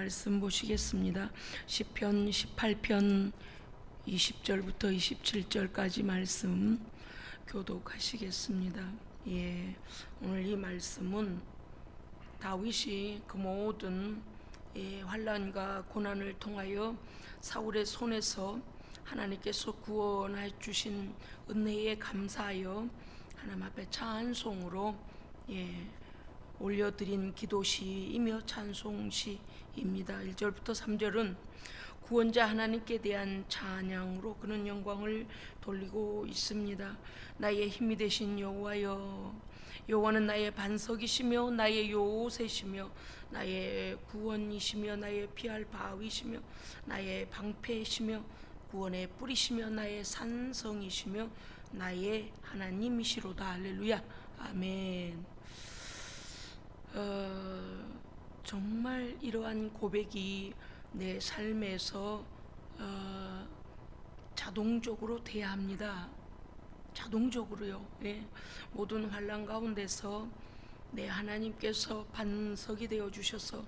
말씀 보시겠습니다. 시편 18편 20절부터 27절까지 말씀 교독하시겠습니다. 오늘 이 말씀은 다윗이 그 모든 환난과 고난을 통하여 사울의 손에서 하나님께서 구원해 주신 은혜에 감사하여 하나님 앞에 찬송으로 올려드린 기도시이며 찬송시입니다. 1절부터 3절은 구원자 하나님께 대한 찬양으로 그는 영광을 돌리고 있습니다. 나의 힘이 되신 여호와여, 여호와는 나의 반석이시며 나의 요새시며 나의 구원이시며 나의 피할 바위시며 나의 방패이시며 구원의 뿌리시며 나의 산성이시며 나의 하나님이시로다. 할렐루야. 아멘. 정말 이러한 고백이 내 삶에서 자동적으로 돼야 합니다. 자동적으로요. 모든 환난 가운데서 내 하나님께서 반석이 되어 주셔서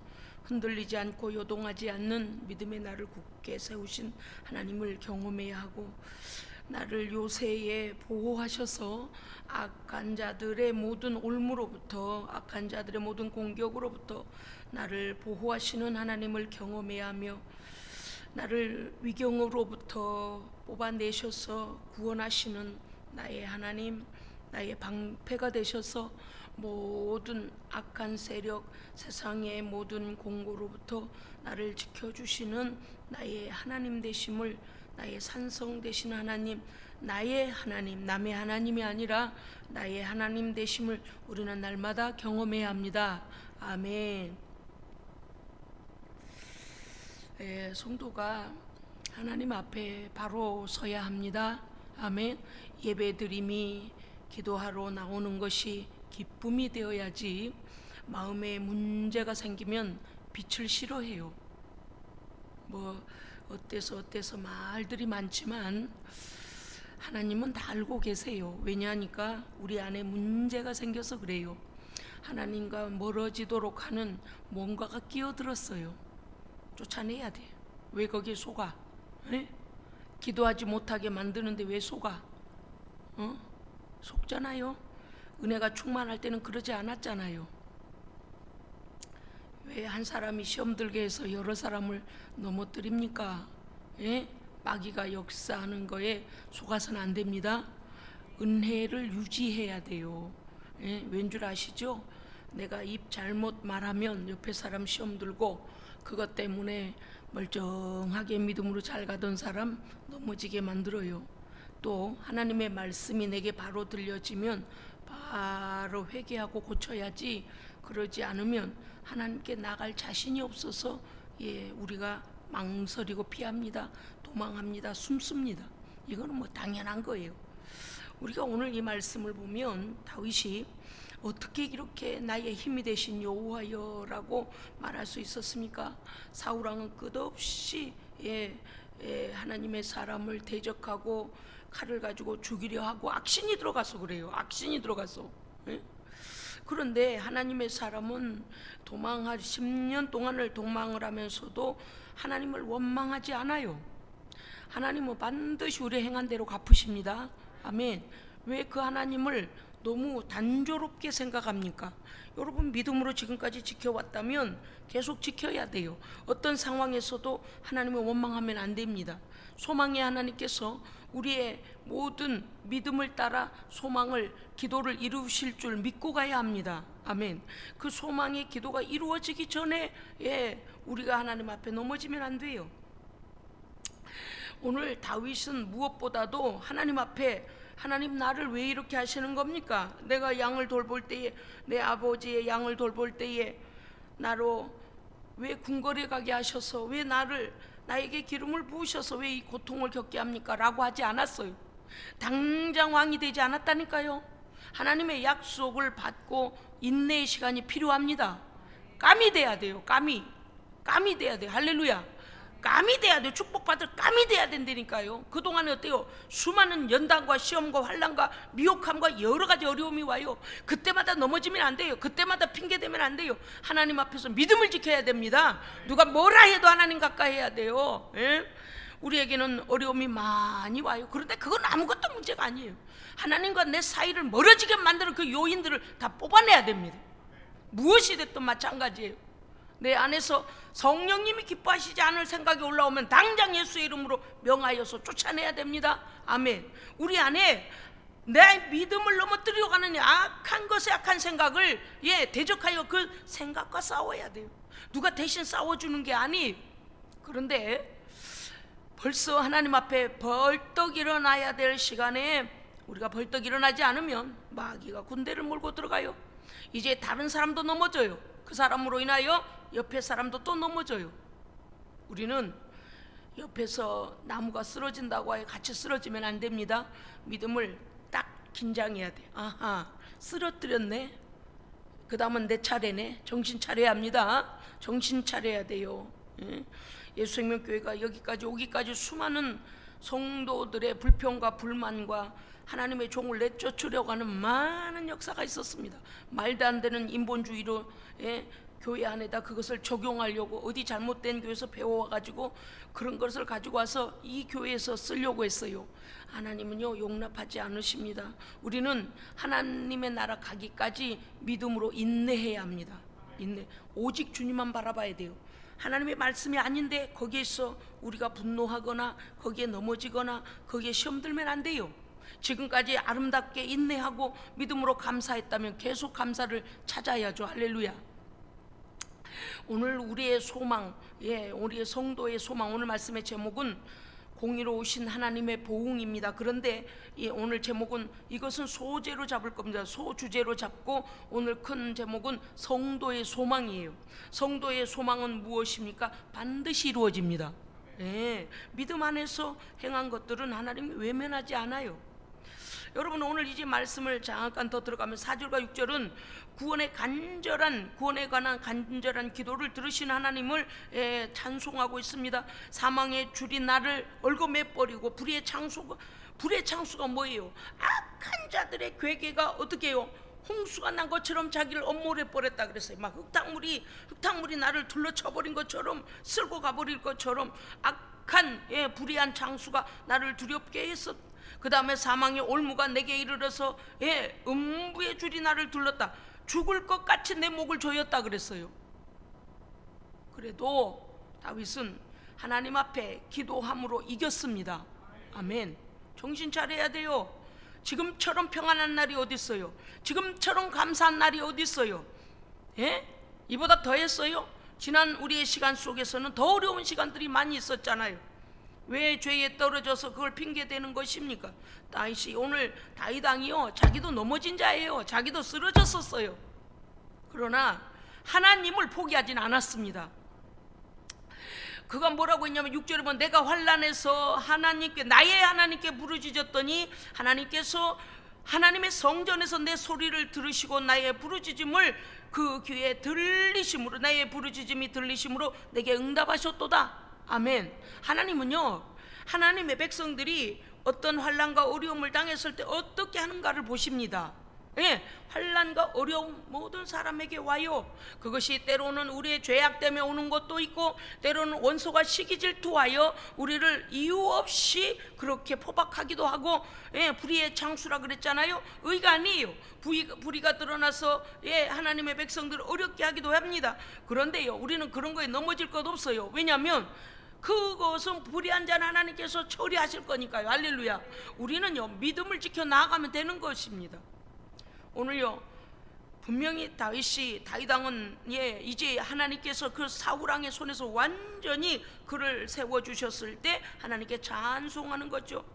흔들리지 않고 요동하지 않는 믿음의 나를 굳게 세우신 하나님을 경험해야 하고, 나를 요새에 보호하셔서 악한 자들의 모든 올무로부터, 악한 자들의 모든 공격으로부터 나를 보호하시는 하나님을 경험해야 하며, 나를 위경으로부터 뽑아내셔서 구원하시는 나의 하나님, 나의 방패가 되셔서 모든 악한 세력, 세상의 모든 공고로부터 나를 지켜주시는 나의 하나님 되심을, 나의 산성 되신 하나님, 나의 하나님, 남의 하나님이 아니라 나의 하나님 되심을 우리는 날마다 경험해야 합니다. 아멘. 성도가 하나님 앞에 바로 서야 합니다. 아멘. 예배드림이 기도하러 나오는 것이 기쁨이 되어야지, 마음에 문제가 생기면 빛을 싫어해요. 어때서 말들이 많지만 하나님은 다 알고 계세요. 왜냐하니까 우리 안에 문제가 생겨서 그래요. 하나님과 멀어지도록 하는 뭔가가 끼어들었어요. 쫓아내야 돼. 왜 거기에 속아? 기도하지 못하게 만드는데 왜 속아? 속잖아요. 은혜가 충만할 때는 그러지 않았잖아요. 왜 한 사람이 시험 들게 해서 여러 사람을 넘어뜨립니까? 마귀가 역사하는 거에 속아서는 안 됩니다. 은혜를 유지해야 돼요. 왠 줄 아시죠? 내가 입 잘못 말하면 옆에 사람 시험 들고, 그것 때문에 멀쩡하게 믿음으로 잘 가던 사람 넘어지게 만들어요. 또 하나님의 말씀이 내게 바로 들려지면 바로 회개하고 고쳐야지, 그러지 않으면 하나님께 나갈 자신이 없어서 우리가 망설이고 피합니다. 도망합니다. 숨습니다. 이거는 당연한 거예요. 우리가 오늘 이 말씀을 보면 다윗이 어떻게 이렇게 나의 힘이 되신 여호와여라고 말할 수 있었습니까? 사울왕은 끝없이 하나님의 사람을 대적하고 칼을 가지고 죽이려 하고 악신이 들어가서 그래요. 악신이 들어가서. 그런데 하나님의 사람은 10년 동안을 도망을 하면서도 하나님을 원망하지 않아요. 하나님은 반드시 우리 행한 대로 갚으십니다. 아멘. 왜 그 하나님을 너무 단조롭게 생각합니까? 여러분, 믿음으로 지금까지 지켜왔다면 계속 지켜야 돼요. 어떤 상황에서도 하나님을 원망하면 안 됩니다. 소망의 하나님께서 우리의 모든 믿음을 따라 소망을, 기도를 이루실 줄 믿고 가야 합니다. 아멘. 그 소망의 기도가 이루어지기 전에 우리가 하나님 앞에 넘어지면 안 돼요. 오늘 다윗은 무엇보다도 하나님 앞에, 하나님 나를 왜 이렇게 하시는 겁니까? 내가 양을 돌볼 때에, 내 아버지의 양을 돌볼 때에 나로 왜 궁궐에 가게 하셔서, 왜 나에게 기름을 부으셔서 왜 이 고통을 겪게 합니까? 라고 하지 않았어요. 당장 왕이 되지 않았다니까요. 하나님의 약속을 받고 인내의 시간이 필요합니다. 깜이 돼야 돼요. 깜이 돼야 돼요. 할렐루야. 감이 돼야 돼요. 축복받을 감이 돼야 된다니까요. 그동안에 어때요? 수많은 연단과 시험과 환난과 미혹함과 여러 가지 어려움이 와요. 그때마다 넘어지면 안 돼요. 그때마다 핑계대면 안 돼요. 하나님 앞에서 믿음을 지켜야 됩니다. 누가 뭐라 해도 하나님 가까이 해야 돼요. 예? 우리에게는 어려움이 많이 와요. 그런데 그건 아무것도 문제가 아니에요. 하나님과 내 사이를 멀어지게 만드는 그 요인들을 다 뽑아내야 됩니다. 무엇이 됐든 마찬가지예요. 내 안에서 성령님이 기뻐하시지 않을 생각이 올라오면 당장 예수의 이름으로 명하여서 쫓아내야 됩니다. 아멘. 우리 안에 내 믿음을 넘어뜨리려고 하는 악한 것에 악한 생각을 대적하여 그 생각과 싸워야 돼요. 누가 대신 싸워주는 게 아니에요. 그런데 벌써 하나님 앞에 벌떡 일어나야 될 시간에 우리가 벌떡 일어나지 않으면 마귀가 군대를 몰고 들어가요. 이제 다른 사람도 넘어져요. 그 사람으로 인하여 옆에 사람도 또 넘어져요. 우리는 옆에서 나무가 쓰러진다고 하여 같이 쓰러지면 안 됩니다. 믿음을 딱 긴장해야 돼. 아하, 쓰러뜨렸네. 그 다음은 내 차례네. 정신 차려야 합니다. 정신 차려야 돼요. 예수생명교회가 여기까지 오기까지 수많은 성도들의 불평과 불만과 하나님의 종을 내쫓으려고 하는 많은 역사가 있었습니다. 말도 안 되는 인본주의로 교회 안에다 그것을 적용하려고 어디 잘못된 교회에서 배워와가지고 그런 것을 가지고 와서 이 교회에서 쓰려고 했어요. 하나님은요 용납하지 않으십니다. 우리는 하나님의 나라 가기까지 믿음으로 인내해야 합니다. 인내. 오직 주님만 바라봐야 돼요. 하나님의 말씀이 아닌데 거기에서 우리가 분노하거나 거기에 넘어지거나 거기에 시험 들면 안 돼요. 지금까지 아름답게 인내하고 믿음으로 감사했다면 계속 감사를 찾아야죠. 할렐루야. 오늘 우리의 소망, 우리의 성도의 소망, 오늘 말씀의 제목은 공의로 오신 하나님의 보응입니다. 그런데 오늘 제목은 이것은 소제로 잡을 겁니다. 소주제로 잡고 오늘 큰 제목은 성도의 소망이에요. 성도의 소망은 무엇입니까? 반드시 이루어집니다. 믿음 안에서 행한 것들은 하나님이 외면하지 않아요. 여러분 오늘 이제 말씀을 잠깐 더 들어가면 4절과 6절은 구원에 관한 간절한 기도를 들으신 하나님을 찬송하고 있습니다. 사망의 줄이 나를 얽어매버리고 불의 창수가 뭐예요? 악한 자들의 괴계가 어떻게 해요? 홍수가 난 것처럼 자기를 엄몰해 버렸다 그랬어요. 막 흙탕물이 나를 둘러쳐버린 것처럼 쓸고 가버릴 것처럼 악한 불의한 창수가 나를 두렵게 했었. 그 다음에 사망의 올무가 내게 이르러서 음부의 줄이 나를 둘렀다. 죽을 것 같이 내 목을 조였다 그랬어요. 그래도 다윗은 하나님 앞에 기도함으로 이겼습니다. 아멘. 정신 차려야 돼요. 지금처럼 평안한 날이 어디 있어요? 지금처럼 감사한 날이 어디 있어요? 이보다 더 했어요? 지난 우리의 시간 속에서는 더 어려운 시간들이 많이 있었잖아요. 왜 죄에 떨어져서 그걸 핑계대는 것입니까? 다윗이 오늘 다윗 왕이요 자기도 넘어진 자예요. 자기도 쓰러졌었어요. 그러나 하나님을 포기하진 않았습니다. 그가 뭐라고 했냐면 6절에 보면 내가 환난에서 나의 하나님께 부르짖었더니 하나님께서 하나님의 성전에서 내 소리를 들으시고 나의 부르짖음을 그 귀에 들리심으로 나의 부르짖음이 들리심으로 내게 응답하셨도다. 아멘. 하나님은요 하나님의 백성들이 어떤 환난과 어려움을 당했을 때 어떻게 하는가를 보십니다. 환난과 어려움 모든 사람에게 와요. 그것이 때로는 우리의 죄악 때문에 오는 것도 있고 때로는 원수가 시기 질투하여 우리를 이유 없이 그렇게 포박하기도 하고 불의의 창수라 그랬잖아요. 의가 아니에요. 불의가 드러나서 하나님의 백성들을 어렵게 하기도 합니다. 그런데요 우리는 그런 거에 넘어질 것 없어요. 왜냐하면 그것은 불의한 자는 하나님께서 처리하실 거니까요. 할렐루야. 우리는요 믿음을 지켜 나아가면 되는 것입니다. 오늘요 분명히 다윗 왕은 이제 하나님께서 그 사울왕의 손에서 완전히 그를 세워주셨을 때 하나님께 찬송하는 거죠.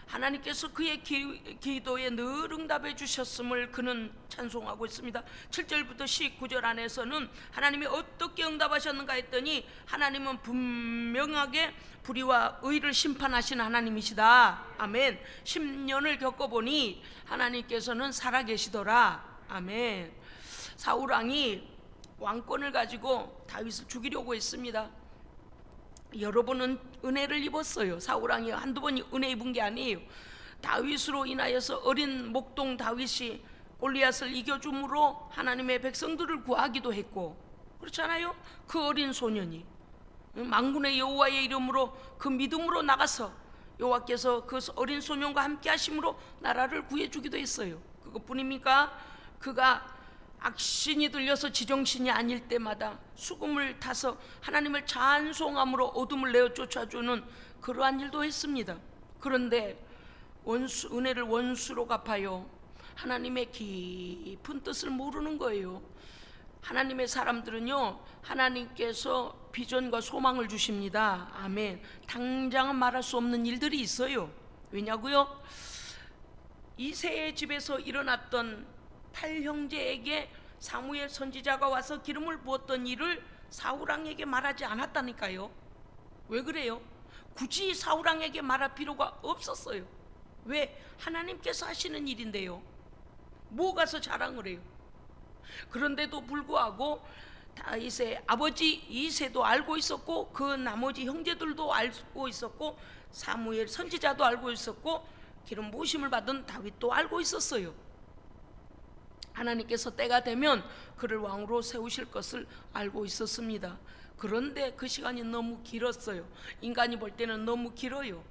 하나님께서 그의 기도에 늘 응답해 주셨음을 그는 찬송하고 있습니다. 7절부터 19절 안에서는 하나님이 어떻게 응답하셨는가 했더니 하나님은 분명하게 불의와 의를 심판하신 하나님이시다. 아멘. 10년을 겪어보니 하나님께서는 살아계시더라. 아멘. 사울왕이 왕권을 가지고 다윗을 죽이려고 했습니다. 여러 번은 은혜를 입었어요. 사울왕이 한두 번이 은혜 입은 게 아니에요. 다윗으로 인하여서 어린 목동 다윗이 골리앗을 이겨줌으로 하나님의 백성들을 구하기도 했고, 그렇잖아요. 그 어린 소년이 만군의 여호와의 이름으로 그 믿음으로 나가서 여호와께서 그 어린 소년과 함께 하심으로 나라를 구해주기도 했어요. 그것뿐입니까? 그가 악신이 들려서 지정신이 아닐 때마다 수금을 타서 하나님을 찬송함으로 어둠을 내어 쫓아주는 그러한 일도 했습니다. 그런데 은혜를 원수로 갚아요. 하나님의 깊은 뜻을 모르는 거예요. 하나님의 사람들은요, 하나님께서 비전과 소망을 주십니다. 아멘. 당장은 말할 수 없는 일들이 있어요. 왜냐고요? 이새의 집에서 일어났던 8형제에게 사무엘 선지자가 와서 기름을 부었던 일을 사울왕에게 말하지 않았다니까요. 왜 그래요? 굳이 사울왕에게 말할 필요가 없었어요. 왜? 하나님께서 하시는 일인데요. 뭐 가서 자랑을 해요? 그런데도 불구하고 다윗의 아버지 이새도 알고 있었고, 그 나머지 형제들도 알고 있었고, 사무엘 선지자도 알고 있었고, 기름 부으심을 받은 다윗도 알고 있었어요. 하나님께서 때가 되면 그를 왕으로 세우실 것을 알고 있었습니다. 그런데 그 시간이 너무 길었어요. 인간이 볼 때는 너무 길어요.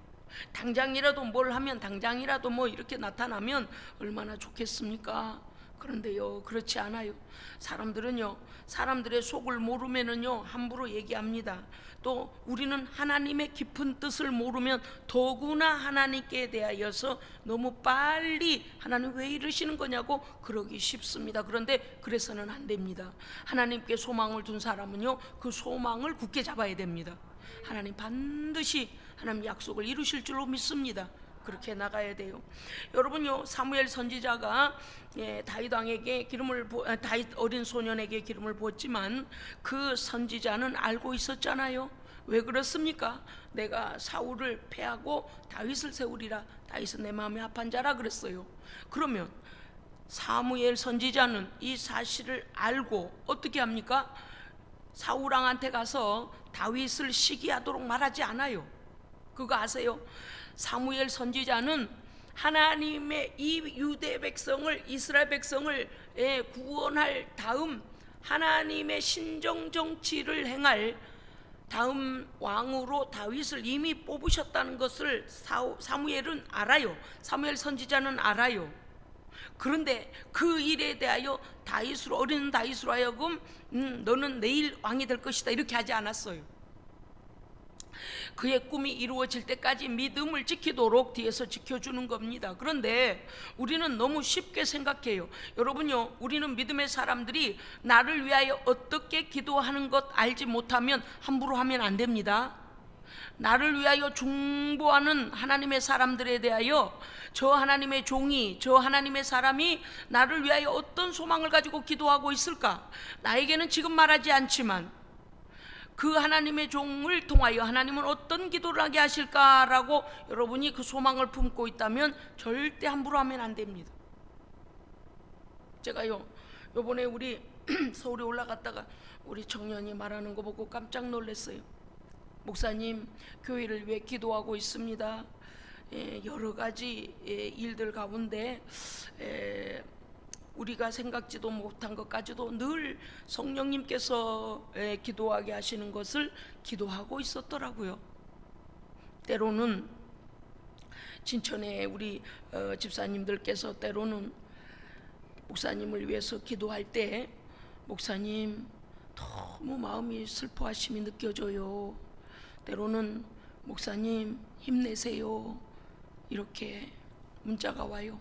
당장이라도 뭘 하면, 당장이라도 뭐 이렇게 나타나면 얼마나 좋겠습니까? 그런데요, 그렇지 않아요. 사람들은요, 사람들의 속을 모르면은요, 함부로 얘기합니다. 또 우리는 하나님의 깊은 뜻을 모르면 더구나 하나님께 대하여서 너무 빨리 하나님 왜 이러시는 거냐고 그러기 쉽습니다. 그런데 그래서는 안 됩니다. 하나님께 소망을 둔 사람은요, 그 소망을 굳게 잡아야 됩니다. 하나님 반드시 하나님 약속을 이루실 줄로 믿습니다. 그렇게 나가야 돼요. 여러분요, 사무엘 선지자가 다윗 왕에게 다윗 어린 소년에게 기름을 부었지만 그 선지자는 알고 있었잖아요. 왜 그렇습니까? 내가 사울을 패하고 다윗을 세우리라. 다윗은 내 마음에 합한 자라 그랬어요. 그러면 사무엘 선지자는 이 사실을 알고 어떻게 합니까? 사울 왕한테 가서 다윗을 시기하도록 말하지 않아요. 그거 아세요? 사무엘 선지자는 하나님의 이 유대 백성을, 이스라엘 백성을 구원할 다음 하나님의 신정 정치를 행할 다음 왕으로 다윗을 이미 뽑으셨다는 것을 사무엘은 알아요. 사무엘 선지자는 알아요. 그런데 그 일에 대하여 어린 다윗으로 하여금 너는 내일 왕이 될 것이다 이렇게 하지 않았어요. 그의 꿈이 이루어질 때까지 믿음을 지키도록 뒤에서 지켜주는 겁니다. 그런데 우리는 너무 쉽게 생각해요. 여러분요, 우리는 믿음의 사람들이 나를 위하여 어떻게 기도하는 것 알지 못하면 함부로 하면 안 됩니다. 나를 위하여 중보하는 하나님의 사람들에 대하여 저 하나님의 종이, 저 하나님의 사람이 나를 위하여 어떤 소망을 가지고 기도하고 있을까? 나에게는 지금 말하지 않지만 그 하나님의 종을 통하여 하나님은 어떤 기도를 하게 하실까라고 여러분이 그 소망을 품고 있다면 절대 함부로 하면 안 됩니다. 제가요, 요번에 우리 서울에 올라갔다가 우리 청년이 말하는 거 보고 깜짝 놀랐어요. 목사님, 교회를 위해 기도하고 있습니다. 여러 가지 일들 가운데 우리가 생각지도 못한 것까지도 늘 성령님께서 기도하게 하시는 것을 기도하고 있었더라고요. 때로는 진천에 우리 집사님들께서 때로는 목사님을 위해서 기도할 때 목사님 너무 마음이 슬퍼하심이 느껴져요. 때로는 목사님 힘내세요 이렇게 문자가 와요.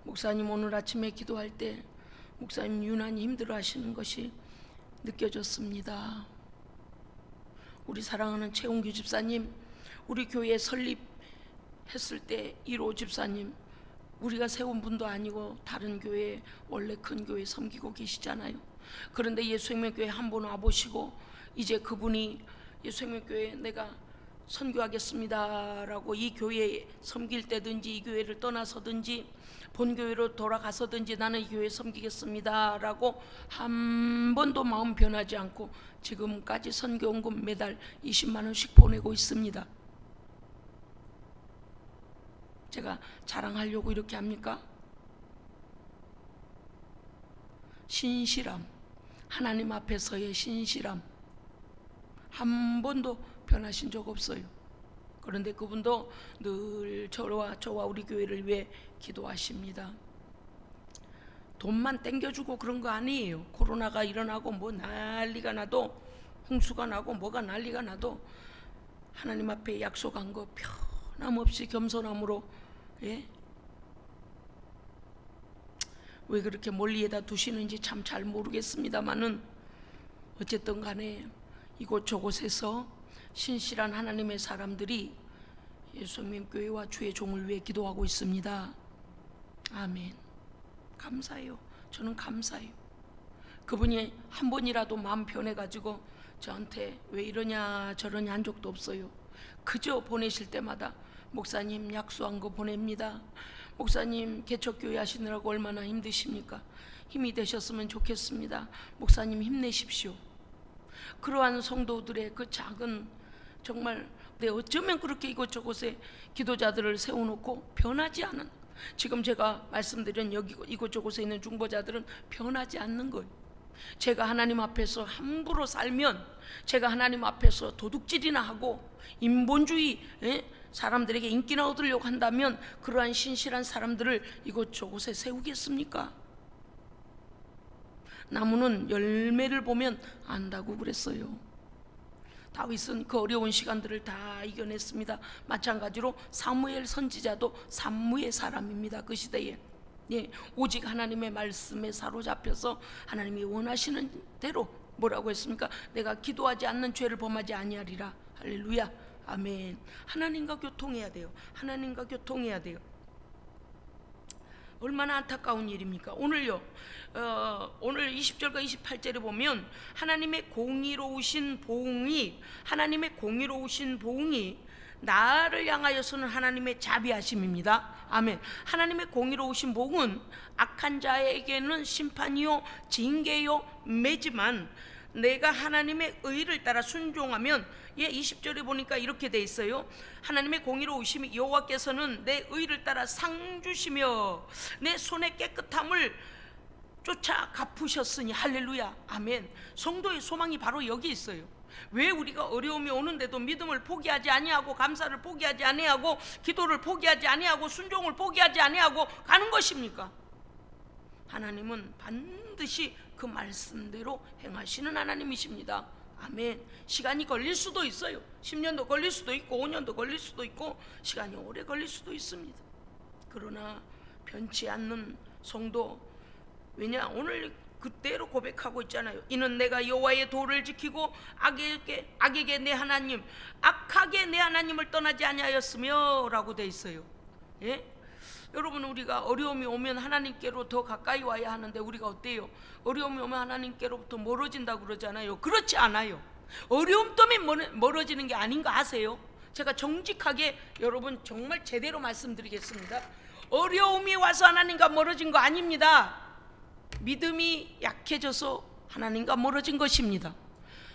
목사님 오늘 아침에 기도할 때 목사님 유난히 힘들어 하시는 것이 느껴졌습니다. 우리 사랑하는 최홍규 집사님, 우리 교회 설립했을 때 1호 집사님, 우리가 세운 분도 아니고 다른 교회, 원래 큰 교회 섬기고 계시잖아요. 그런데 예수생명교회 한번 와보시고 이제 그분이 예수생명교회 내가 선교하겠습니다라고 이 교회에 섬길 때든지 이 교회를 떠나서든지 본교회로 돌아가서든지 나는 이 교회에 섬기겠습니다라고 한 번도 마음 변하지 않고 지금까지 선교원금 매달 20만 원씩 보내고 있습니다. 제가 자랑하려고 이렇게 합니까? 신실함, 하나님 앞에서의 신실함 한 번도 변하신 적 없어요. 그런데 그분도 늘 저와 우리 교회를 위해 기도하십니다. 돈만 땡겨주고 그런 거 아니에요. 코로나가 일어나고 뭐 난리가 나도, 홍수가 나고 뭐가 난리가 나도 하나님 앞에 약속한 거 변함없이 겸손함으로, 예? 왜 그렇게 멀리에다 두시는지 참 잘 모르겠습니다만은 어쨌든 간에 이곳 저곳에서 신실한 하나님의 사람들이 예수님 교회와 주의 종을 위해 기도하고 있습니다. 아멘. 감사해요. 저는 감사해요. 그분이 한 번이라도 마음 변해가지고 저한테 왜 이러냐 저러냐 한 적도 없어요. 그저 보내실 때마다 목사님 약수한 거 보냅니다. 목사님 개척교회 하시느라고 얼마나 힘드십니까? 힘이 되셨으면 좋겠습니다. 목사님 힘내십시오. 그러한 성도들의 그 작은, 정말 어쩌면 그렇게 이곳저곳에 기도자들을 세워놓고 변하지 않은, 지금 제가 말씀드린 여기 이곳저곳에 있는 중보자들은 변하지 않는 거예요. 제가 하나님 앞에서 함부로 살면, 제가 하나님 앞에서 도둑질이나 하고 인본주의, 사람들에게 인기나 얻으려고 한다면 그러한 신실한 사람들을 이곳저곳에 세우겠습니까? 나무는 열매를 보면 안다고 그랬어요. 다윗은 그 어려운 시간들을 다 이겨냈습니다. 마찬가지로 사무엘 선지자도 산무의 사람입니다. 그 시대에, 예, 오직 하나님의 말씀에 사로잡혀서 하나님이 원하시는 대로 뭐라고 했습니까? 내가 기도하지 않는 죄를 범하지 아니하리라. 할렐루야, 아멘. 하나님과 교통해야 돼요. 하나님과 교통해야 돼요. 얼마나 안타까운 일입니까? 오늘요, 오늘 20절과 28절에 보면 하나님의 공의로우신 보응이, 하나님의 공의로우신 보응이 나를 향하여서는 하나님의 자비하심입니다. 아멘. 하나님의 공의로우신 보응은 악한 자에게는 심판이요 징계요 매지만 내가 하나님의 의를 따라 순종하면, 예, 20절에 보니까 이렇게 돼 있어요. 하나님의 공의로우심이 여호와께서는 내 의를 따라 상 주시며 내 손의 깨끗함을 쫓아 갚으셨으니. 할렐루야, 아멘. 성도의 소망이 바로 여기 있어요. 왜 우리가 어려움이 오는데도 믿음을 포기하지 아니하고 감사를 포기하지 아니하고 기도를 포기하지 아니하고 순종을 포기하지 아니하고 가는 것입니까? 하나님은 반드시 그 말씀대로 행하시는 하나님이십니다. 아멘. 시간이 걸릴 수도 있어요. 10년도 걸릴 수도 있고 5년도 걸릴 수도 있고 시간이 오래 걸릴 수도 있습니다. 그러나 변치 않는 성도, 왜냐, 오늘 그대로 고백하고 있잖아요. 이는 내가 여호와의 도를 지키고 악에게 내 하나님, 악하게 내 하나님을 떠나지 아니하였으며 라고 돼 있어요. 예? 여러분, 우리가 어려움이 오면 하나님께로 더 가까이 와야 하는데 우리가 어때요? 어려움이 오면 하나님께로부터 멀어진다고 그러잖아요. 그렇지 않아요. 어려움 때문에 멀어지는 게 아닌 거 아세요? 제가 정직하게 여러분 정말 제대로 말씀드리겠습니다. 어려움이 와서 하나님과 멀어진 거 아닙니다. 믿음이 약해져서 하나님과 멀어진 것입니다.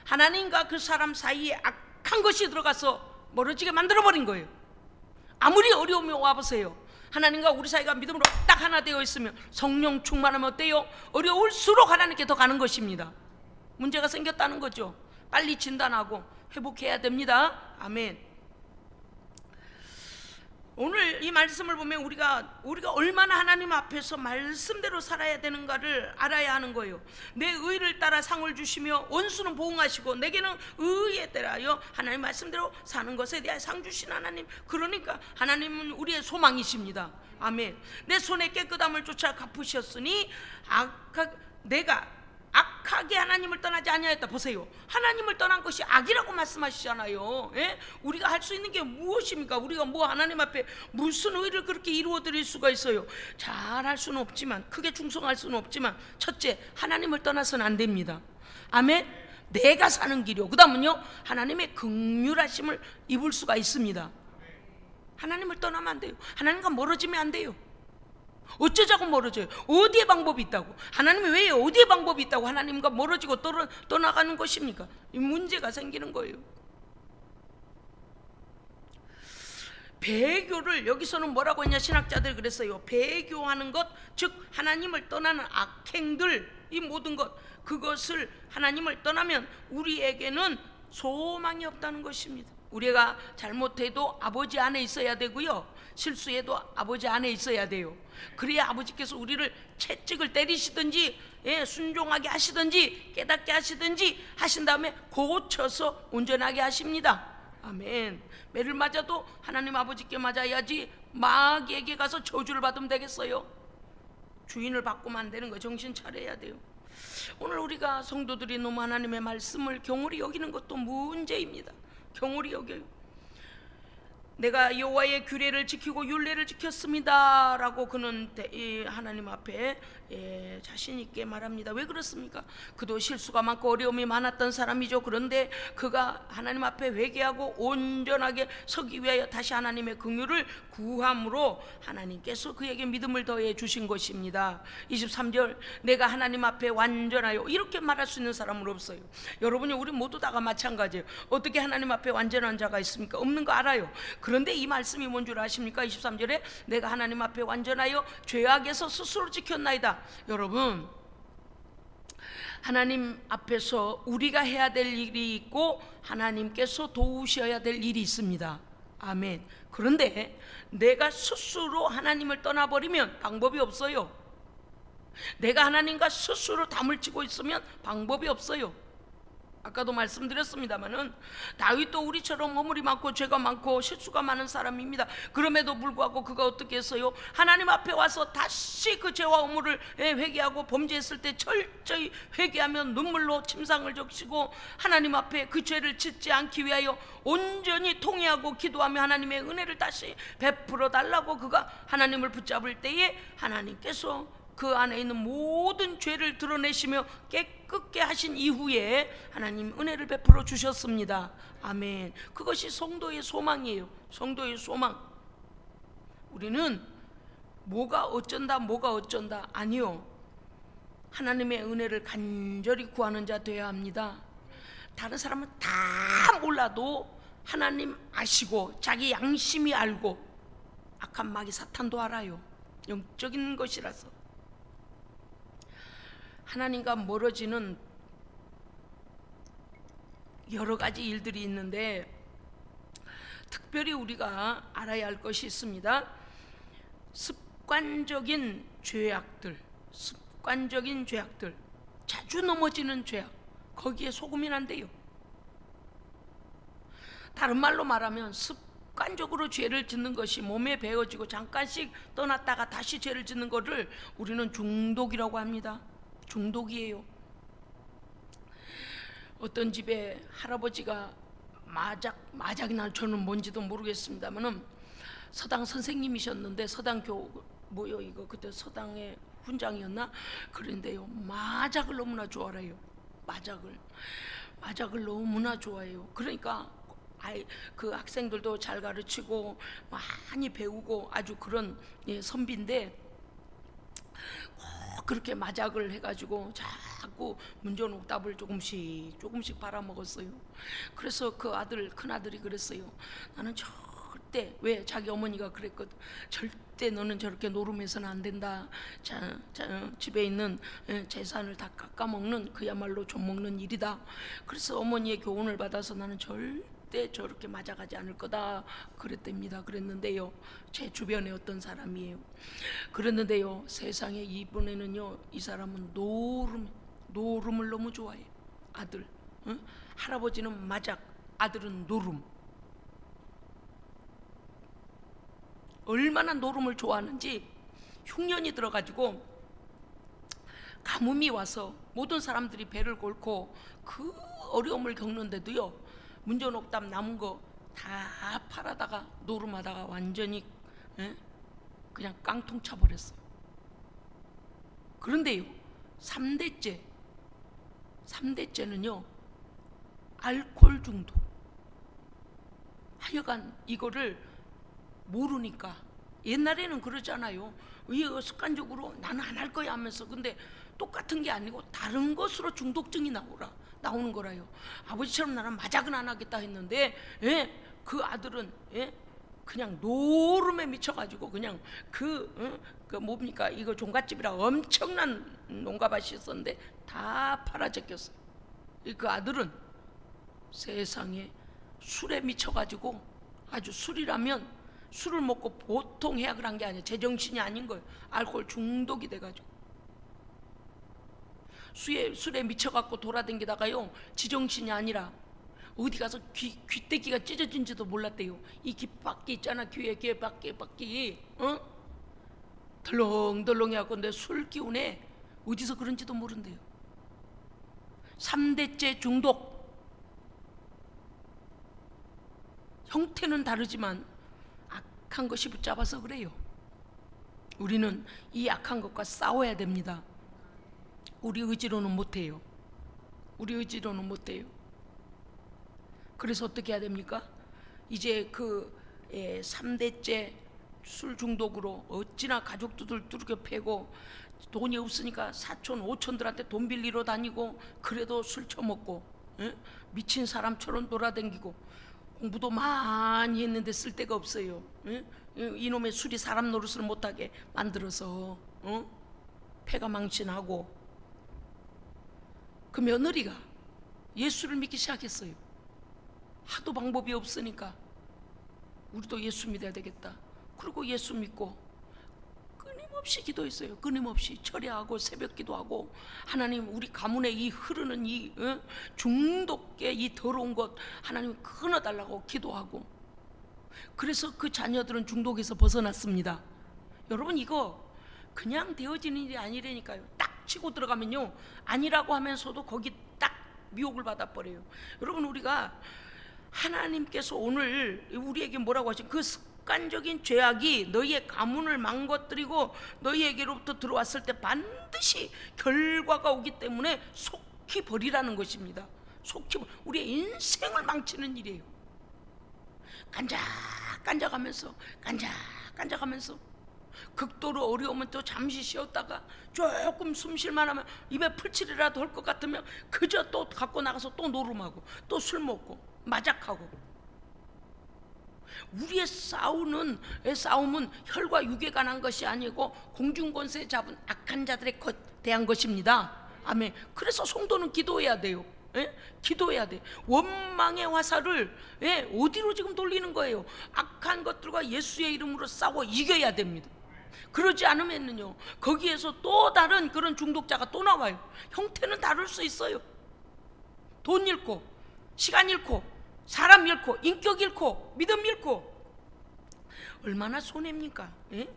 하나님과 그 사람 사이에 악한 것이 들어가서 멀어지게 만들어버린 거예요. 아무리 어려움이 와보세요. 하나님과 우리 사이가 믿음으로 딱 하나 되어 있으면 성령 충만하면 어때요? 어려울수록 하나님께 더 가는 것입니다. 문제가 생겼다는 거죠. 빨리 진단하고 회복해야 됩니다. 아멘. 오늘 이 말씀을 보면 우리가 얼마나 하나님 앞에서 말씀대로 살아야 되는가를 알아야 하는 거예요. 내 의를 따라 상을 주시며 원수는 보응하시고 내게는 의에 따라요 하나님 말씀대로 사는 것에 대해 상 주신 하나님. 그러니까 하나님은 우리의 소망이십니다. 아멘. 내 손에 깨끗함을 쫓아 갚으셨으니 내가 악하게 하나님을 떠나지 아니하였다. 보세요. 하나님을 떠난 것이 악이라고 말씀하시잖아요. 예? 우리가 할 수 있는 게 무엇입니까? 우리가 뭐 하나님 앞에 무슨 의를 그렇게 이루어 드릴 수가 있어요? 잘 할 수는 없지만, 크게 충성할 수는 없지만, 첫째, 하나님을 떠나서는 안 됩니다. 아멘. 내가 사는 길이요. 그 다음은요, 하나님의 긍휼하심을 입을 수가 있습니다. 하나님을 떠나면 안 돼요. 하나님과 멀어지면 안 돼요. 어쩌자고 멀어져요? 어디에 방법이 있다고? 하나님이 왜 어디에 방법이 있다고 하나님과 멀어지고 떠나가는 것입니까? 이 문제가 생기는 거예요. 배교를 여기서는 뭐라고 했냐? 신학자들이 그랬어요. 배교하는 것, 즉 하나님을 떠나는 악행들, 이 모든 것, 그것을 하나님을 떠나면 우리에게는 소망이 없다는 것입니다. 우리가 잘못해도 아버지 안에 있어야 되고요, 실수해도 아버지 안에 있어야 돼요. 그래야 아버지께서 우리를 채찍을 때리시든지 순종하게 하시든지 깨닫게 하시든지 하신 다음에 고쳐서 온전하게 하십니다. 아멘. 매를 맞아도 하나님 아버지께 맞아야지 마귀에게 가서 저주를 받으면 되겠어요? 주인을 바꾸면 안 되는 거예요. 정신 차려야 돼요. 오늘 우리가 성도들이 너무 하나님의 말씀을 경홀히 여기는 것도 문제입니다. 경홀히 여겨요. 내가 여호와의 규례를 지키고 율례를 지켰습니다 라고 그는 하나님 앞에 자신 있게 말합니다. 왜 그렇습니까? 그도 실수가 많고 어려움이 많았던 사람이죠. 그런데 그가 하나님 앞에 회개하고 온전하게 서기 위하여 다시 하나님의 긍휼을 구함으로 하나님께서 그에게 믿음을 더해 주신 것입니다. 23절, 내가 하나님 앞에 완전하여, 이렇게 말할 수 있는 사람은 없어요. 여러분이 우리 모두 다가 마찬가지예요. 어떻게 하나님 앞에 완전한 자가 있습니까? 없는 거 알아요. 그런데 이 말씀이 뭔 줄 아십니까? 23절에 내가 하나님 앞에 완전하여 죄악에서 스스로 지켰나이다. 여러분, 하나님 앞에서 우리가 해야 될 일이 있고 하나님께서 도우셔야 될 일이 있습니다. 아멘. 그런데 내가 스스로 하나님을 떠나버리면 방법이 없어요. 내가 하나님과 스스로 담을 치고 있으면 방법이 없어요. 아까도 말씀드렸습니다마는 다윗도 우리처럼 허물이 많고 죄가 많고 실수가 많은 사람입니다. 그럼에도 불구하고 그가 어떻게 했어요? 하나님 앞에 와서 다시 그 죄와 허물을 회개하고 범죄했을 때 철저히 회개하며 눈물로 침상을 적시고 하나님 앞에 그 죄를 짓지 않기 위하여 온전히 통회하고 기도하며 하나님의 은혜를 다시 베풀어 달라고 그가 하나님을 붙잡을 때에 하나님께서 그 안에 있는 모든 죄를 드러내시며 깨끗게 하신 이후에 하나님 은혜를 베풀어 주셨습니다. 아멘. 그것이 성도의 소망이에요. 성도의 소망. 우리는 뭐가 어쩐다 아니요, 하나님의 은혜를 간절히 구하는 자 되어야 합니다. 다른 사람은 다 몰라도 하나님 아시고 자기 양심이 알고, 악한 마귀 사탄도 알아요. 영적인 것이라서. 하나님과 멀어지는 여러 가지 일들이 있는데 특별히 우리가 알아야 할 것이 있습니다. 습관적인 죄악들, 자주 넘어지는 죄악, 거기에 속으면 안 돼요. 다른 말로 말하면 습관적으로 죄를 짓는 것이 몸에 배어지고 잠깐씩 떠났다가 다시 죄를 짓는 것을 우리는 중독이라고 합니다. 중독이에요. 어떤 집에 할아버지가 마작이나 저는 뭔지도 모르겠습니다만은 서당 선생님이셨는데, 그때 서당의 훈장이었나? 그런데요, 마작을 너무나 좋아해요. 마작을 너무나 좋아해요. 그러니까 그 학생들도 잘 가르치고 많이 배우고 아주 그런 선비인데, 그렇게 마작을 해가지고 자꾸 문전옥답을 조금씩 팔아먹었어요. 그래서 그 큰 아들이 그랬어요. 나는 절대, 왜 자기 어머니가 그랬거든, 절대 너는 저렇게 노름해서는 안 된다. 집에 있는 재산을 다 깎아먹는, 그야말로 좀먹는 일이다. 그래서 어머니의 교훈을 받아서 나는 절대 저렇게 맞아가지 않을 거다 그랬는데요, 제 주변에 어떤 사람이에요. 그랬는데요, 세상에 이번에는요, 이 사람은 노름을 너무 좋아해요. 아들, 할아버지는 마작, 아들은 노름. 얼마나 노름을 좋아하는지 흉년이 들어가지고 가뭄이 와서 모든 사람들이 배를 골고 그 어려움을 겪는데도요, 문전옥답 남은 거 다 팔아다가 노름하다가 완전히 그냥 깡통 차버렸어요. 그런데요, 3대째는요 알코올 중독. 하여간 이거를 모르니까, 옛날에는 그러잖아요. 왜 습관적으로 나는 안 할 거야 하면서, 근데 똑같은 게 아니고 다른 것으로 중독증이 나오는 거라요. 아버지처럼 나는 마작은 안 하겠다 했는데, 그 아들은 그냥 노름에 미쳐가지고 그냥 그 뭡니까, 이거 종갓집이라 엄청난 농가밭이 있었는데 다 팔아제꼈어요. 그 아들은 세상에 술에 미쳐가지고, 아주 술이라면 술을 먹고 보통 해약을 한 게 아니에요. 제정신이 아닌 거예요. 알코올 중독이 돼가지고 술에 미쳐갖고 돌아다니다가요, 지정신이 아니라 어디 가서 귀때기가 찢어진지도 몰랐대요. 이 귓바퀴 있잖아, 귀에 바퀴 덜렁덜렁 해갖고, 내 술 기운에 어디서 그런지도 모른대요. 3대째 중독. 형태는 다르지만 악한 것이 붙잡아서 그래요. 우리는 이 악한 것과 싸워야 됩니다. 우리 의지로는 못해요. 우리 의지로는 못해요. 그래서 어떻게 해야 됩니까? 이제 3대째 술 중독으로 어찌나 가족들을 뚜르겨 패고, 돈이 없으니까 사촌 오촌들한테 돈 빌리러 다니고, 그래도 술 처먹고, 미친 사람처럼 돌아다니고, 공부도 많이 했는데 쓸 데가 없어요. 이놈의 술이 사람 노릇을 못하게 만들어서 폐가 망신하고. 그 며느리가 예수를 믿기 시작했어요. 하도 방법이 없으니까 우리도 예수 믿어야 되겠다. 그리고 예수 믿고 끊임없이 기도했어요. 끊임없이 철야하고 새벽 기도하고, 하나님, 우리 가문에 이 흐르는 이 중독의 이 더러운 것 하나님 끊어달라고 기도하고. 그래서 그 자녀들은 중독에서 벗어났습니다. 여러분, 이거 그냥 되어지는 일이 아니라니까요. 딱 치고 들어가면요, 아니라고 하면서도 거기 딱 미혹을 받아버려요. 여러분, 우리가 하나님께서 오늘 우리에게 뭐라고 하시죠? 그 습관적인 죄악이 너희의 가문을 망가뜨리고 너희에게로부터 들어왔을 때 반드시 결과가 오기 때문에 속히 버리라는 것입니다. 속히 우리의 인생을 망치는 일이에요. 깐작깐작하면서 극도로 어려우면 또 잠시 쉬었다가 조금 숨쉴만 하면 입에 풀칠이라도 할 것 같으면 그저 또 갖고 나가서 또 노름하고 또 술 먹고 마작하고. 우리의 싸움은 혈과 육에 관한 것이 아니고 공중권세 잡은 악한 자들에 대한 것입니다. 아멘. 그래서 성도는 기도해야 돼요. 기도해야 돼. 원망의 화살을 어디로 지금 돌리는 거예요? 악한 것들과 예수의 이름으로 싸워 이겨야 됩니다. 그러지 않으면요, 거기에서 또 다른 그런 중독자가 또 나와요. 형태는 다를 수 있어요. 돈 잃고, 시간 잃고, 사람 잃고, 인격 잃고, 믿음 잃고, 얼마나 손해입니까?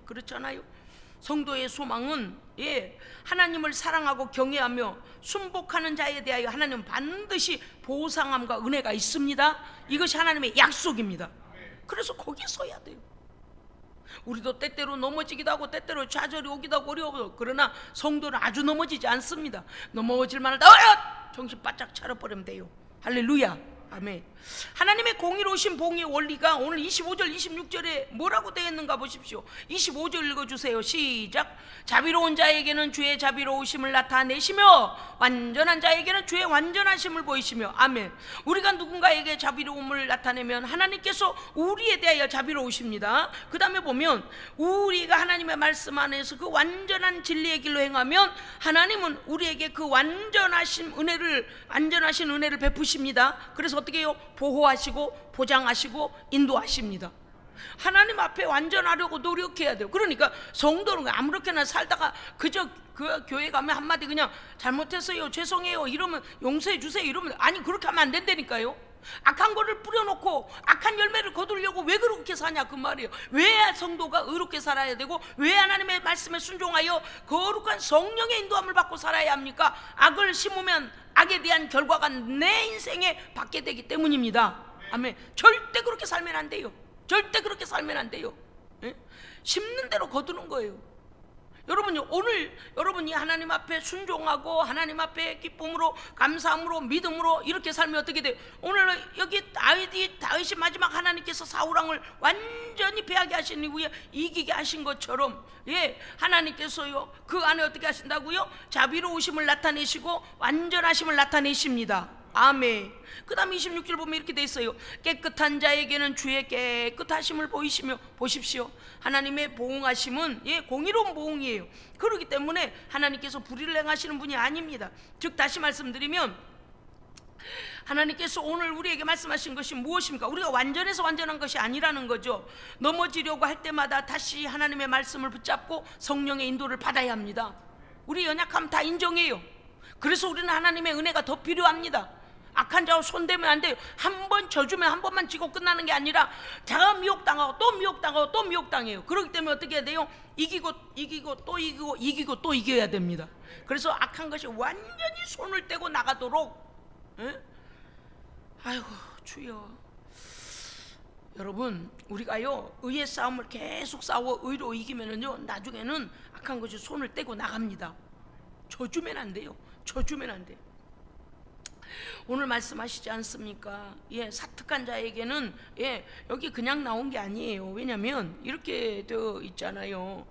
그렇잖아요. 성도의 소망은 하나님을 사랑하고 경외하며 순복하는 자에 대하여 하나님은 반드시 보상함과 은혜가 있습니다. 이것이 하나님의 약속입니다. 그래서 거기에 서야 돼요. 우리도 때때로 넘어지기도 하고 때때로 좌절이 오기도 하고 어려워요. 그러나 성도는 아주 넘어지지 않습니다. 넘어질 만할 때 정신 바짝 차려버리면 돼요. 할렐루야. 아멘. 하나님의 공의로우신 봉의 원리가 오늘 25절 26절에 뭐라고 되어 있는가 보십시오. 25절 읽어주세요. 시작. 자비로운 자에게는 주의 자비로우심을 나타내시며 완전한 자에게는 주의 완전하심을 보이시며. 아멘. 우리가 누군가에게 자비로움을 나타내면 하나님께서 우리에 대하여 자비로우십니다. 그 다음에 보면 우리가 하나님의 말씀 안에서 그 완전한 진리의 길로 행하면 하나님은 우리에게 그 완전하신 은혜를 베푸십니다. 그래서 어떻게 해요? 보호하시고 보장하시고 인도하십니다. 하나님 앞에 완전하려고 노력해야 돼요. 그러니까 성도는 아무렇게나 살다가 그저 그 교회 가면 한마디 그냥 잘못했어요, 죄송해요 이러면 용서해 주세요 이러면, 아니 그렇게 하면 안 된다니까요. 악한 거를 뿌려놓고 악한 열매를 거두려고 왜 그렇게 사냐 그 말이에요. 왜 성도가 의롭게 살아야 되고 왜 하나님의 말씀에 순종하여 거룩한 성령의 인도함을 받고 살아야 합니까? 악을 심으면 악에 대한 결과가 내 인생에 받게 되기 때문입니다. 아멘. 절대 그렇게 살면 안 돼요. 절대 그렇게 살면 안 돼요. 심는 대로 거두는 거예요. 여러분이 오늘 여러분이 하나님 앞에 순종하고 하나님 앞에 기쁨으로 감사함으로 믿음으로 이렇게 살면 어떻게 돼요? 오늘 여기 다윗이 마지막 하나님께서 사울왕을 완전히 패하게 하신 이후에 이기게 하신 것처럼, 예, 하나님께서요 그 안에 어떻게 하신다고요? 자비로우심을 나타내시고 완전하심을 나타내십니다. 아멘. 그 다음 26절 보면 이렇게 돼 있어요. 깨끗한 자에게는 주의 깨끗하심을 보이시며, 보십시오, 하나님의 보응하심은, 예, 공의로운 보응이에요. 그렇기 때문에 하나님께서 불의를 행하시는 분이 아닙니다. 즉 다시 말씀드리면 하나님께서 오늘 우리에게 말씀하신 것이 무엇입니까? 우리가 완전해서 완전한 것이 아니라는 거죠. 넘어지려고 할 때마다 다시 하나님의 말씀을 붙잡고 성령의 인도를 받아야 합니다. 우리 연약함 다 인정해요. 그래서 우리는 하나님의 은혜가 더 필요합니다. 악한 자와 손대면 안 돼요. 한 번 져주면 한 번만 지고 끝나는 게 아니라 자가 미혹당하고 또 미혹당하고 또 미혹당해요. 그렇기 때문에 어떻게 해야 돼요? 이기고 또 이기고 이기고 또 이겨야 됩니다. 그래서 악한 것이 완전히 손을 떼고 나가도록, 에? 아이고 주여. 여러분, 우리가요 의의 싸움을 계속 싸워 의로 이기면은요 나중에는 악한 것이 손을 떼고 나갑니다. 져주면 안 돼요. 져주면 안 돼요. 오늘 말씀하시지 않습니까? 예, 사특한 자에게는, 예, 여기 그냥 나온 게 아니에요. 왜냐하면 이렇게 되어 있잖아요.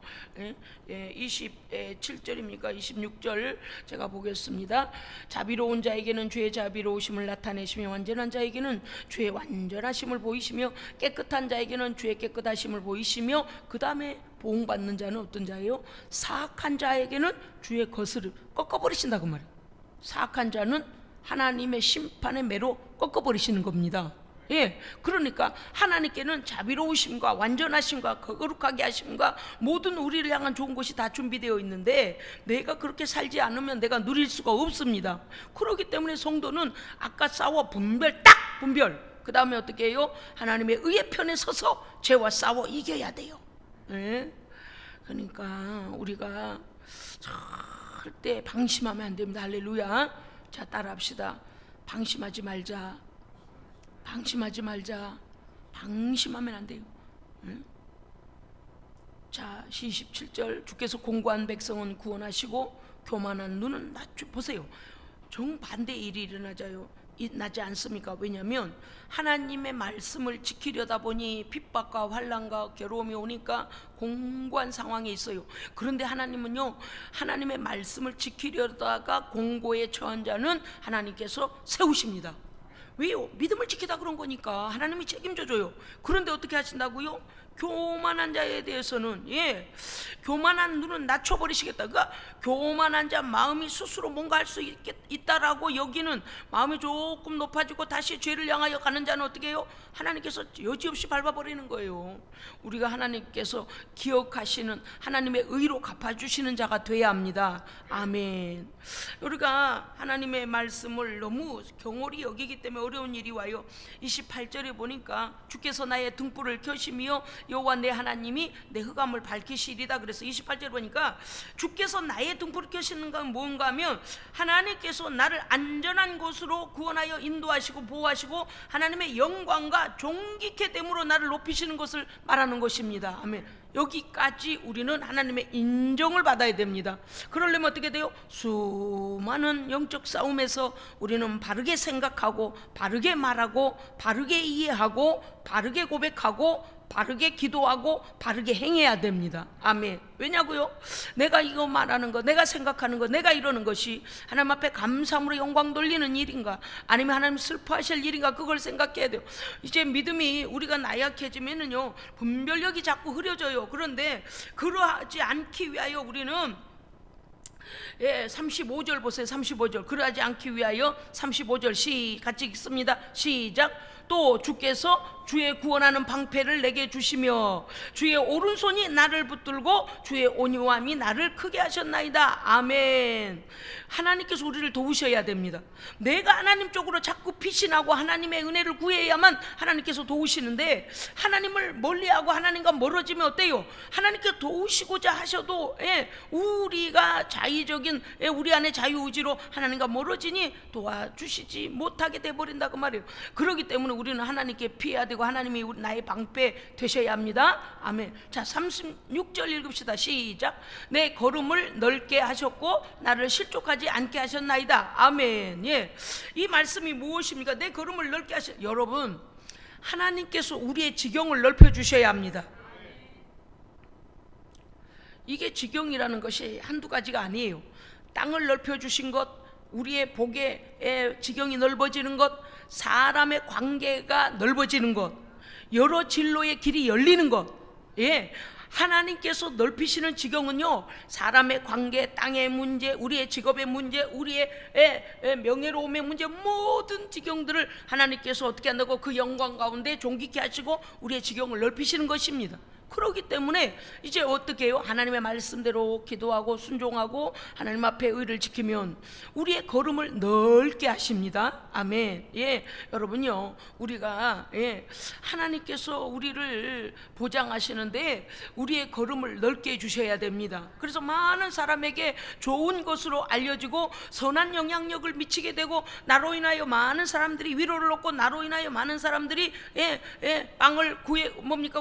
예, 27절입니까? 26절 제가 보겠습니다. 자비로운 자에게는 주의 자비로우심을 나타내시며 완전한 자에게는 주의 완전하심을 보이시며 깨끗한 자에게는 주의 깨끗하심을 보이시며, 그 다음에 보응받는 자는 어떤 자예요? 사악한 자에게는 주의 것을 꺾어버리신다고 말이에요. 사악한 자는 하나님의 심판의 매로 꺾어버리시는 겁니다. 예, 그러니까 하나님께는 자비로우심과 완전하심과 거룩하게 하심과 모든 우리를 향한 좋은 것이 다 준비되어 있는데 내가 그렇게 살지 않으면 내가 누릴 수가 없습니다. 그렇기 때문에 성도는 아까 싸워 분별, 딱 분별, 그 다음에 어떻게 해요? 하나님의 의의 편에 서서 죄와 싸워 이겨야 돼요. 예? 그러니까 우리가 절대 방심하면 안 됩니다. 할렐루야. 자, 따라합시다. 방심하지 말자. 방심하지 말자. 방심하면 안 돼요. 응? 자, 27절 주께서 공고한 백성은 구원하시고 교만한 눈은 낮추. 보세요. 정반대의 일이 나지 않습니까? 왜냐하면 하나님의 말씀을 지키려다 보니 핍박과 환난과 괴로움이 오니까 공고한 상황에 있어요. 그런데 하나님은요 하나님의 말씀을 지키려다가 공고에 처한 자는 하나님께서 세우십니다. 왜요? 믿음을 지키다 그런 거니까 하나님이 책임져 줘요. 그런데 어떻게 하신다고요? 교만한 자에 대해서는, 예, 교만한 눈은 낮춰버리시겠다. 그러니까 교만한 자, 마음이 스스로 뭔가 할 수 있다라고 여기는 마음이 조금 높아지고 다시 죄를 향하여 가는 자는 어떻게 해요? 하나님께서 여지없이 밟아버리는 거예요. 우리가 하나님께서 기억하시는 하나님의 의로 갚아주시는 자가 돼야 합니다. 아멘. 우리가 하나님의 말씀을 너무 경홀히 여기기 때문에 어려운 일이 와요. 28절에 보니까 주께서 나의 등불을 켜시며 여호와 내 하나님이 내 흑암을 밝히시리다. 그래서 28절 보니까 주께서 나의 등불을 켜시는 건 뭔가 하면 하나님께서 나를 안전한 곳으로 구원하여 인도하시고 보호하시고 하나님의 영광과 존귀케 됨으로 나를 높이시는 것을 말하는 것입니다. 아멘. 여기까지 우리는 하나님의 인정을 받아야 됩니다. 그러려면 어떻게 돼요? 수많은 영적 싸움에서 우리는 바르게 생각하고 바르게 말하고 바르게 이해하고 바르게 고백하고 바르게 기도하고 바르게 행해야 됩니다. 아멘. 왜냐고요? 내가 이거 말하는 거, 내가 생각하는 거, 내가 이러는 것이 하나님 앞에 감사함으로 영광 돌리는 일인가, 아니면 하나님 슬퍼하실 일인가, 그걸 생각해야 돼요. 이제 믿음이 우리가 나약해지면은요 분별력이 자꾸 흐려져요. 그런데 그러하지 않기 위하여 우리는, 예, 35절 보세요. 35절. 그러하지 않기 위하여 35절 같이 읽습니다. 시작. 또 주께서 주의 구원하는 방패를 내게 주시며 주의 오른손이 나를 붙들고 주의 온유함이 나를 크게 하셨나이다. 아멘. 하나님께서 우리를 도우셔야 됩니다. 내가 하나님 쪽으로 자꾸 피신하고 하나님의 은혜를 구해야만 하나님께서 도우시는데, 하나님을 멀리하고 하나님과 멀어지면 어때요? 하나님께 도우시고자 하셔도, 예, 우리가 자의적인, 예, 우리 안에 자유의지로 하나님과 멀어지니 도와주시지 못하게 돼버린다고 말이에요. 그렇기 때문에 우리는 하나님께 피해야 되고 하나님이 나의 방패 되셔야 합니다. 아멘. 자, 36절 읽읍시다. 시작. 내 걸음을 넓게 하셨고 나를 실족하지 않게 하셨나이다. 아멘. 예, 이 말씀이 무엇입니까? 내 걸음을 넓게 여러분, 하나님께서 우리의 지경을 넓혀 주셔야 합니다. 이게 지경이라는 것이 한두 가지가 아니에요. 땅을 넓혀 주신 것, 우리의 복의 지경이 넓어지는 것, 사람의 관계가 넓어지는 것, 여러 진로의 길이 열리는 것. 예, 하나님께서 넓히시는 지경은요, 사람의 관계, 땅의 문제, 우리의 직업의 문제, 우리의 명예로움의 문제, 모든 지경들을 하나님께서 어떻게 한다고? 그 영광 가운데 존귀케 하시고 우리의 지경을 넓히시는 것입니다. 그렇기 때문에 이제 어떻게 해요? 하나님의 말씀대로 기도하고 순종하고 하나님 앞에 의를 지키면 우리의 걸음을 넓게 하십니다. 아멘. 예, 여러분요, 우리가 하나님께서 우리를 보장하시는데 우리의 걸음을 넓게 해주셔야 됩니다. 그래서 많은 사람에게 좋은 것으로 알려지고 선한 영향력을 미치게 되고, 나로 인하여 많은 사람들이 위로를 얻고, 나로 인하여 많은 사람들이 빵을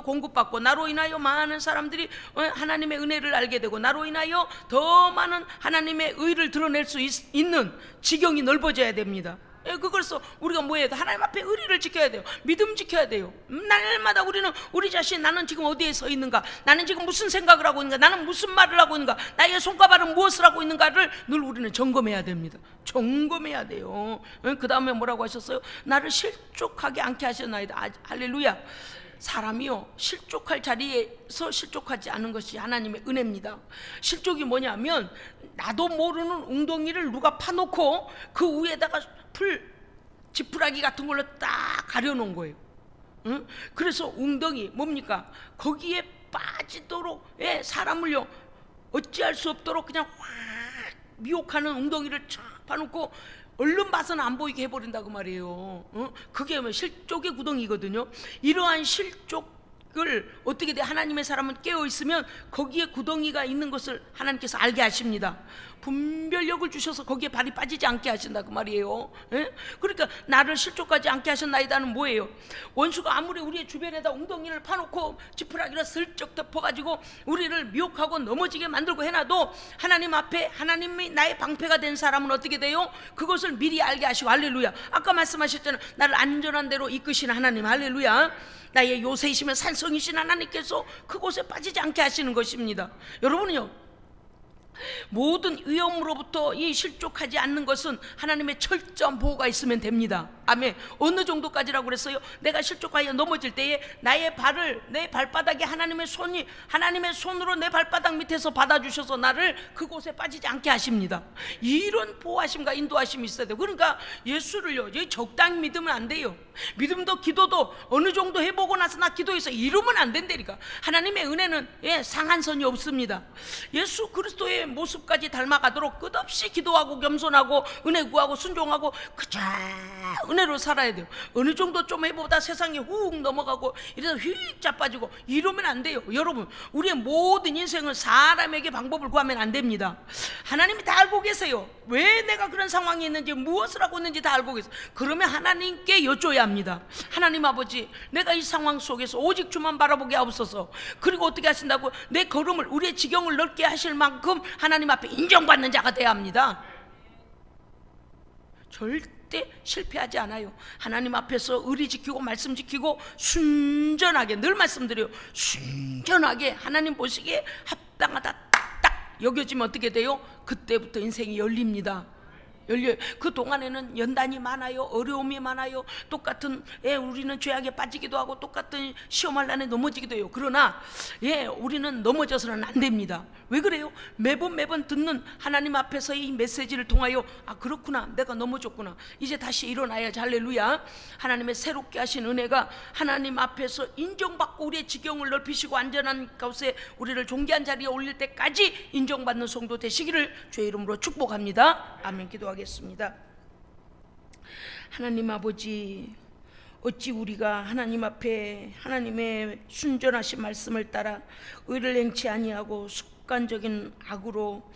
공급받고, 나로 인하여 많은 사람들이 하나님의 은혜를 알게 되고, 나로 인하여 더 많은 하나님의 의를 드러낼 수 있는 지경이 넓어져야 됩니다. 그래서 우리가 뭐 해야 돼? 하나님 앞에 의리를 지켜야 돼요. 믿음 지켜야 돼요. 날마다 우리는 우리 자신, 나는 지금 어디에 서 있는가? 나는 지금 무슨 생각을 하고 있는가? 나는 무슨 말을 하고 있는가? 나의 손가락은 무엇을 하고 있는가를 늘 우리는 점검해야 됩니다. 점검해야 돼요. 그 다음에 뭐라고 하셨어요? 나를 실족하게 않게 하셨나이다. 할렐루야. 사람이요, 실족할 자리에서 실족하지 않은 것이 하나님의 은혜입니다. 실족이 뭐냐면, 나도 모르는 웅덩이를 누가 파놓고 그 위에다가 지푸라기 같은 걸로 딱 가려놓은 거예요. 응? 그래서 웅덩이 뭡니까? 거기에 빠지도록 사람을요 어찌할 수 없도록 그냥 확 미혹하는 웅덩이를 쫙 파놓고 얼른 봐서는 안 보이게 해버린다고 말이에요. 그게 실족의 구덩이거든요. 이러한 실족을 어떻게 돼? 하나님의 사람은 깨어있으면 거기에 구덩이가 있는 것을 하나님께서 알게 하십니다. 분별력을 주셔서 거기에 발이 빠지지 않게 하신다고 말이에요. 그러니까 나를 실족하지 않게 하셨나이다는 뭐예요? 원수가 아무리 우리의 주변에다 웅덩이를 파놓고 지푸라기를 슬쩍 덮어가지고 우리를 미혹하고 넘어지게 만들고 해놔도, 하나님 앞에 하나님이 나의 방패가 된 사람은 어떻게 돼요? 그것을 미리 알게 하시고, 할렐루야. 아까 말씀하셨잖아요. 나를 안전한 데로 이끄시는 하나님, 할렐루야. 나의 요새이시며 산성이신 하나님께서 그곳에 빠지지 않게 하시는 것입니다. 여러분은요, 모든 위험으로부터 이 실족하지 않는 것은 하나님의 철저한 보호가 있으면 됩니다. 아멘. 어느 정도까지라고 그랬어요? 내가 실족하여 넘어질 때에 나의 발을, 내 발바닥에 하나님의 손으로 내 발바닥 밑에서 받아주셔서 나를 그곳에 빠지지 않게 하십니다. 이런 보호하심과 인도하심이 있어야 돼요. 그러니까 예수를요 적당히 믿으면 안 돼요. 믿음도 기도도 어느 정도 해보고 나서 나 기도해서 이러면 안 된다니까. 하나님의 은혜는 상한선이 없습니다. 예수 그리스도의 모습까지 닮아가도록 끝없이 기도하고 겸손하고 은혜 구하고 순종하고 그저 은혜로 살아야 돼요. 어느 정도 좀 해보다 세상에 훅 넘어가고 이래서 휙 자빠지고 이러면 안 돼요. 여러분, 우리의 모든 인생은 사람에게 방법을 구하면 안 됩니다. 하나님이 다 알고 계세요. 왜 내가 그런 상황이 있는지, 무엇을 하고 있는지 다 알고 계세요. 그러면 하나님께 여쭤야 합니다. 하나님 아버지, 내가 이 상황 속에서 오직 주만 바라보게 하옵소서. 그리고 어떻게 하신다고? 내 걸음을, 우리의 지경을 넓게 하실 만큼 하나님 앞에 인정받는 자가 되어야 합니다. 절대 실패하지 않아요. 하나님 앞에서 의리 지키고 말씀 지키고 순전하게, 늘 말씀드려요, 순전하게 하나님 보시기에 합당하다 딱 여겨지면 어떻게 돼요? 그때부터 인생이 열립니다. 열려요. 그 동안에는 연단이 많아요. 어려움이 많아요. 똑같은 우리는 죄악에 빠지기도 하고 똑같은 시험할 난에 넘어지기도 해요. 그러나 우리는 넘어져서는 안 됩니다. 왜 그래요? 매번 듣는 하나님 앞에서 이 메시지를 통하여, 아 그렇구나, 내가 넘어졌구나, 이제 다시 일어나야지. 할렐루야. 하나님의 새롭게 하신 은혜가 하나님 앞에서 인정받고 우리의 지경을 넓히시고 안전한 곳에 우리를 존귀한 자리에 올릴 때까지 인정받는 성도 되시기를 주의 이름으로 축복합니다. 아멘. 기도하겠습니다. 하나님 아버지, 어찌 우리가 하나님 앞에 하나님의 순전하신 말씀을 따라 의를 행치 아니하고 습관적인 악으로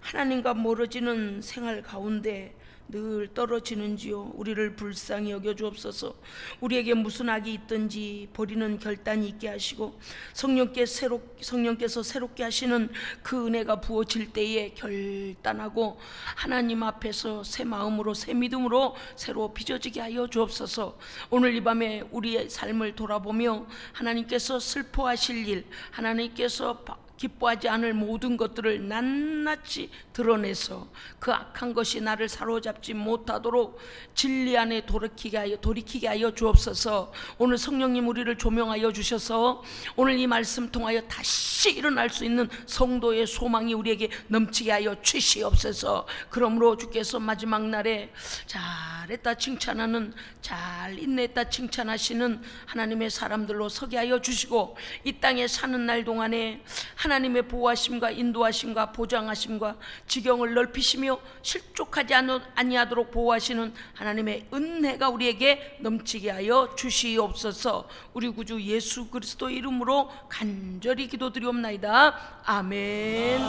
하나님과 멀어지는 생활 가운데 늘 떨어지는지요. 우리를 불쌍히 여겨 주옵소서. 우리에게 무슨 악이 있든지 버리는 결단이 있게 하시고 성령께서 새롭게 하시는 그 은혜가 부어질 때에 결단하고 하나님 앞에서 새 마음으로 새 믿음으로 새로 빚어지게 하여 주옵소서. 오늘 이 밤에 우리의 삶을 돌아보며 하나님께서 슬퍼하실 일, 하나님께서 기뻐하지 않을 모든 것들을 낱낱이 드러내서 그 악한 것이 나를 사로잡지 못하도록 진리 안에 돌이키게 하여 주옵소서. 오늘 성령님 우리를 조명하여 주셔서 오늘 이 말씀 통하여 다시 일어날 수 있는 성도의 소망이 우리에게 넘치게 하여 주시옵소서. 그러므로 주께서 마지막 날에 잘했다 칭찬하는, 잘 인내했다 칭찬하시는 하나님의 사람들로 서게 하여 주시고, 이 땅에 사는 날 동안에 하나님의 보호하심과 인도하심과 보장하심과 지경을 넓히시며 실족하지 아니하도록 보호하시는 하나님의 은혜가 우리에게 넘치게 하여 주시옵소서. 우리 구주 예수 그리스도 이름으로 간절히 기도드리옵나이다. 아멘.